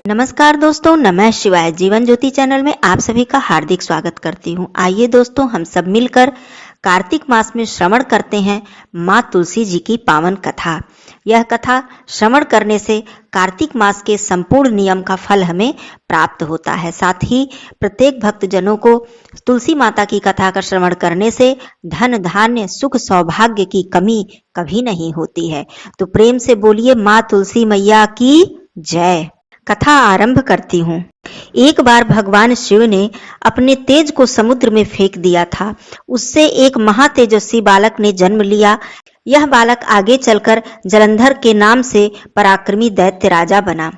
नमस्कार दोस्तों, नमः शिवाय। जीवन ज्योति चैनल में आप सभी का हार्दिक स्वागत करती हूँ। आइए दोस्तों, हम सब मिलकर कार्तिक मास में श्रवण करते हैं माँ तुलसी जी की पावन कथा। यह कथा श्रवण करने से कार्तिक मास के संपूर्ण नियम का फल हमें प्राप्त होता है। साथ ही प्रत्येक भक्तजनों को तुलसी माता की कथा का श्रवण करने से धन धान्य सुख सौभाग्य की कमी कभी नहीं होती है। तो प्रेम से बोलिए माँ तुलसी मैया की जय। कथा आरंभ करती हूँ। एक बार भगवान शिव ने अपने तेज को समुद्र में फेंक दिया था। उससे एक महातेजस्वी बालक ने जन्म लिया। यह बालक आगे चलकर जालंधर के नाम से पराक्रमी दैत्य राजा बना।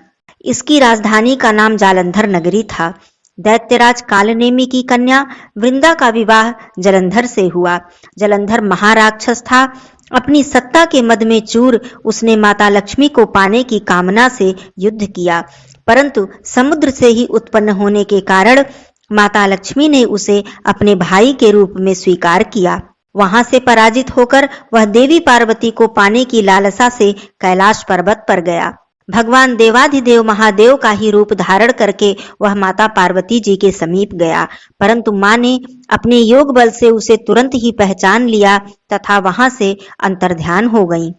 इसकी राजधानी का नाम जालंधर नगरी था। दैत्यराज कालनेमी की कन्या वृंदा का विवाह जालंधर से हुआ। जालंधर महाराक्षस था। अपनी सत्ता के मद में चूर उसने माता लक्ष्मी को पाने की कामना से युद्ध किया, परंतु समुद्र से ही उत्पन्न होने के कारण माता लक्ष्मी ने उसे अपने भाई के रूप में स्वीकार किया। वहां से पराजित होकर वह देवी पार्वती को पाने की लालसा से कैलाश पर्वत पर गया। भगवान देवाधिदेव महादेव का ही रूप धारण करके वह माता पार्वती जी के समीप गया, परंतु मां ने अपने योग बल से उसे तुरंत ही पहचान लिया तथा वहां से अंतर्ध्यान हो गई।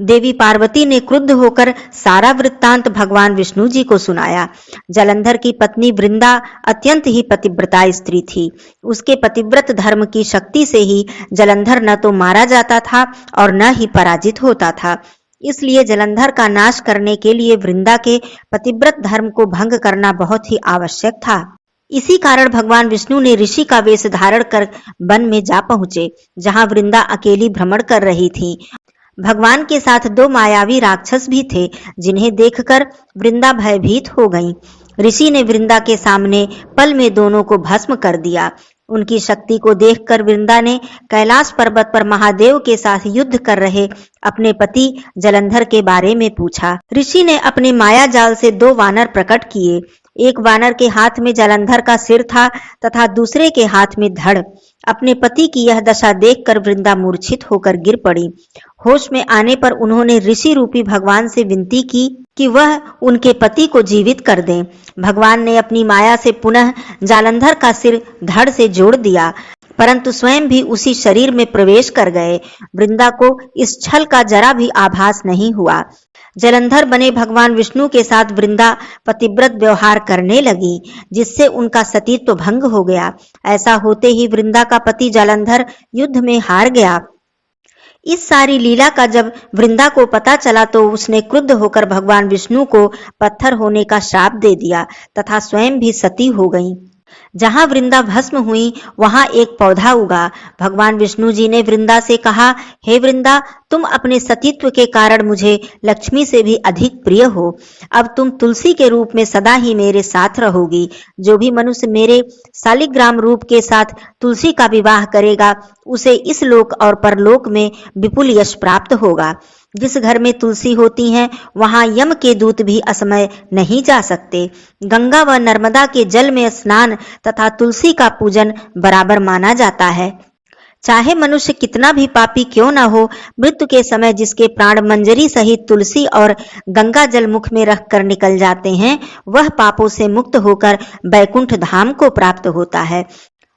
देवी पार्वती ने क्रुद्ध होकर सारा वृत्तांत भगवान विष्णु जी को सुनाया। जालंधर की पत्नी वृंदा अत्यंत ही पतिव्रता स्त्री थी। उसके पतिव्रत धर्म की शक्ति से ही जालंधर न तो मारा जाता था और न ही पराजित होता था। इसलिए जालंधर का नाश करने के लिए वृंदा के पतिव्रत धर्म को भंग करना बहुत ही आवश्यक था। इसी कारण भगवान विष्णु ने ऋषि का वेश धारण कर वन में जा पहुंचे, जहां वृंदा अकेली भ्रमण कर रही थी। भगवान के साथ दो मायावी राक्षस भी थे, जिन्हें देखकर वृंदा भयभीत हो गई। ऋषि ने वृंदा के सामने पल में दोनों को भस्म कर दिया। उनकी शक्ति को देखकर वृंदा ने कैलाश पर्वत पर महादेव के साथ युद्ध कर रहे अपने पति जालंधर के बारे में पूछा। ऋषि ने अपने माया जाल से दो वानर प्रकट किए। एक वानर के हाथ में जालंधर का सिर था तथा दूसरे के हाथ में धड़। अपने पति की यह दशा देखकर वृंदा मूर्छित होकर गिर पड़ी। होश में आने पर उन्होंने ऋषि रूपी भगवान से विनती की कि वह उनके पति को जीवित कर दें। भगवान ने अपनी माया से पुनः जालंधर का सिर धड़ से जोड़ दिया, परंतु स्वयं भी उसी शरीर में प्रवेश कर गए। वृंदा को इस छल का जरा भी आभास नहीं हुआ। जालंधर बने भगवान विष्णु के साथ वृंदा पतिव्रत व्यवहार करने लगी, जिससे उनका सतीत्व भंग हो गया। ऐसा होते ही वृंदा का पति जालंधर युद्ध में हार गया। इस सारी लीला का जब वृंदा को पता चला तो उसने क्रुद्ध होकर भगवान विष्णु को पत्थर होने का श्राप दे दिया तथा स्वयं भी सती हो गई। जहां वृंदा भस्म हुई वहां एक पौधा उगा। भगवान विष्णु जी ने वृंदा से कहा, हे वृंदा, तुम अपने सतीत्व के कारण मुझे लक्ष्मी से भी अधिक प्रिय हो। अब तुम तुलसी के रूप में सदा ही मेरे साथ रहोगी। जो भी मनुष्य मेरे शालिग्राम रूप के साथ तुलसी का विवाह करेगा, उसे इस लोक और परलोक में विपुल यश प्राप्त होगा। जिस घर में तुलसी होती है वहां यम के दूत भी असमय नहीं जा सकते। गंगा व नर्मदा के जल में स्नान तथा तुलसी का पूजन बराबर माना जाता है। चाहे मनुष्य कितना भी पापी क्यों न हो, मृत्यु के समय जिसके प्राण मंजरी सहित तुलसी और गंगा जल मुख में रखकर निकल जाते हैं, वह पापों से मुक्त होकर बैकुंठ धाम को प्राप्त होता है।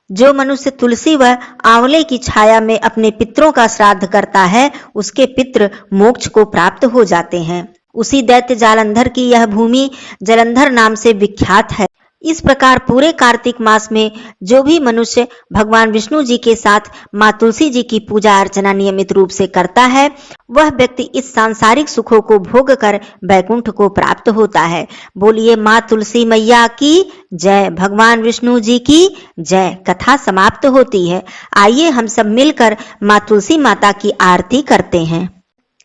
जो मनुष्य तुलसी व आंवले की छाया में अपने पितरों का श्राद्ध करता है, उसके पितृ मोक्ष को प्राप्त हो जाते हैं। उसी दैत्य जालंधर की यह भूमि जालंधर नाम से विख्यात है। इस प्रकार पूरे कार्तिक मास में जो भी मनुष्य भगवान विष्णु जी के साथ माँ तुलसी जी की पूजा अर्चना नियमित रूप से करता है, वह व्यक्ति इस सांसारिक सुखों को भोग कर बैकुंठ को प्राप्त होता है। बोलिए माँ तुलसी मैया की जय, भगवान विष्णु जी की जय। कथा समाप्त होती है। आइए हम सब मिलकर माँ तुलसी माता की आरती करते हैं।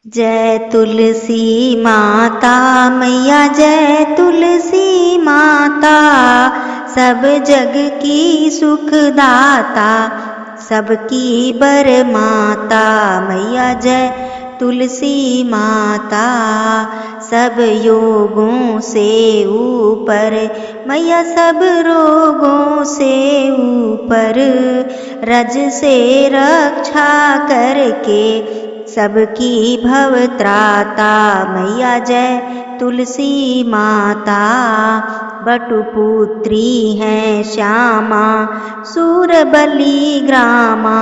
जय तुलसी माता मैया, जय तुलसी माता, सब जग की सुखदाता, सबकी बर माता मैया। जय तुलसी माता, सब योगों से ऊपर मैया, सब रोगों से ऊपर, रज से रक्षा करके सबकी भव त्राता मैया। जय तुलसी माता। बटुपुत्री हैं श्यामा सूरबली ग्रामा।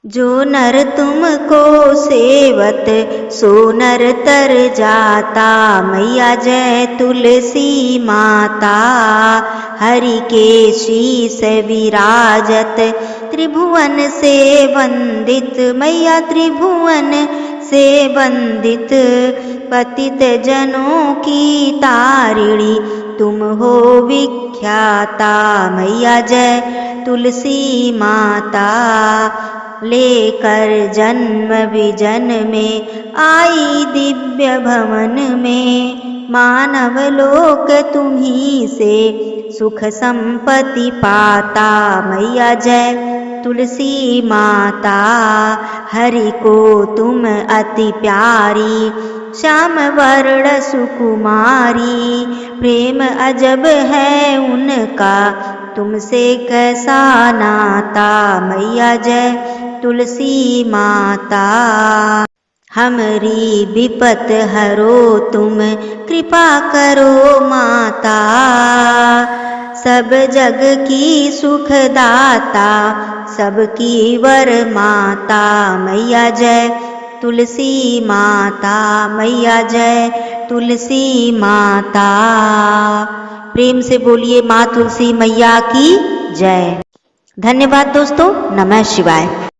जो नर तुमको सेवत सो नर तर जाता। मैया जय तुलसी माता। हरि के शीस विराजत त्रिभुवन से वंदित। मैया त्रिभुवन से वंदित। पतित जनों की तारिणी तुम हो विख्याता। मैया जय तुलसी माता। लेकर जन्म विजन में आई दिव्य भवन में। मानव लोक तुम्ही से सुख संपत्ति पाता। मैया जय तुलसी माता। हरि को तुम अति प्यारी श्याम वर्ण सुकुमारी। प्रेम अजब है उनका तुमसे कैसा नाता। मैया जय तुलसी माता। हमरी विपत हरो तुम कृपा करो माता। सब जग की सुखदाता सबकी वर माता। मैया जय तुलसी माता। मैया जय तुलसी माता। प्रेम से बोलिए माँ तुलसी मैया की जय। धन्यवाद दोस्तों। नमः शिवाय।